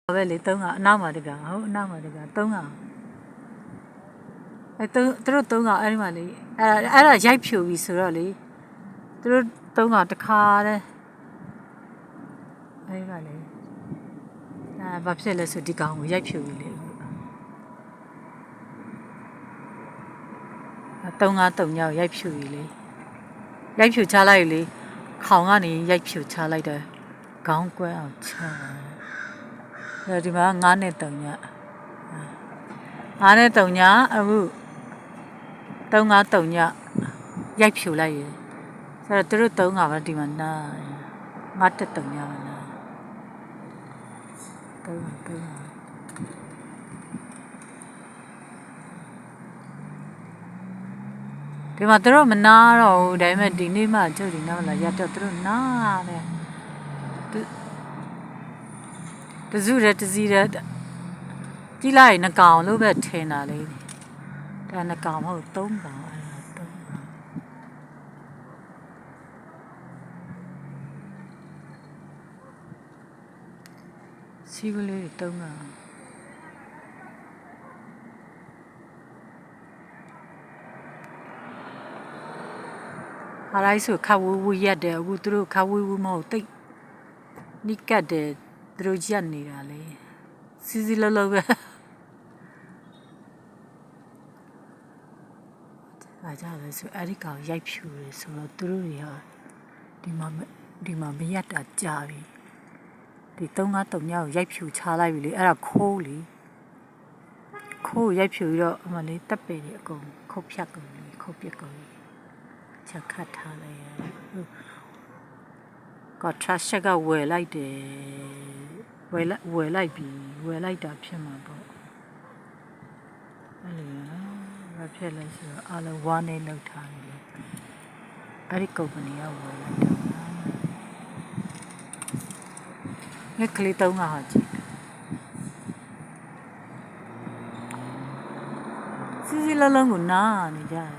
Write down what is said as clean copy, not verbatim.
ပဲလေ3ကအနောက်မှာတကောင်ဟုတ်အနောက်မှာတကောင်3ကောင်သူတို့3ကောင်အဲ့ဒီမှာလေအဲ့ဒါရိုက်ဖြူပြီဆိုတော့လေသူတို့3ကောင်တစ်ခါတည်းအဲ့ဒီကလေဘာဖြစ်လဲဆိုဒီကောင်ကိုရိုက်ဖြူပြီလေ3-5-3ညောက်ရိုက်ဖြူပြီလေရိုက်ဖြူချလိုက်လေခေါင်ကနေရိုက်ဖြူချလိုက်တယ်ခေါင်းကွဲအောင်ချဒီမှာ9နဲ့3ည9နဲ့3ညအခု3-5-3ညရိုက်ဖြူလိုက်ရဆိုတော့သူတို့3ကပဲဒီမှာနာ9တက်3ညပါနာ3ဒီမှာသူတို့မနာတော့ဘူးဒါပေမဲ့ဒီနေ့မှကျုပ်ဒီနောက်လာရတော့သူတို့နာတယ်တစုရဲတစည်းရဲကြည့်လိုက်နှကောင်လို့ပဲထင်တာလေဒါနှကောင်မဟုတ်3ကောင်အဲ့ဒါ3ကောင်စီကလေး3ကောင်အားလိုက်ဆိုခါဝူရက်တယ်အခုသူတို့ခါဝူမဟုတ်တိတ်နိကတ်တယ်သူတို့ရက်နေတာလေစီစီလောလောပဲအားကြတယ်ဆိုအဲ့ဒီကောင်ရိုက်ဖြူတယ်ဆိုတော့သူတို့တွေဟာဒီမှာမရက်တာကြာပြီဒီ3-5-3ညကိုရိုက်ဖြူချလိုက်ပြီလေအဲ့ဒါခိုးလေခိုးရိုက်ဖြူပြီးတော့အမလေးတက်ပေတွေအကုန်ခုတ်ဖြတ်ကုန်လေခုတ်ပြက်ကုန်လေချက်ခတ်ထားလိုက်ရကထရရှက်ကဝယ်လိုက်တယ်ဝယ်လိုက်ပြီဝယ်လိုက်တာဖြစ်မှာပေါ့အဲ့လိုနော်ဘာဖြစ်လဲဆိုတော့အားလုံးဝါနေလောက်ထားတယ်အဲ့ဒီကုမ္ပဏီကဝယ်လိုက်တာငါကလေး3ကဟာကြည့်စီစီလုံးလုံးကိုနားနေကြတယ်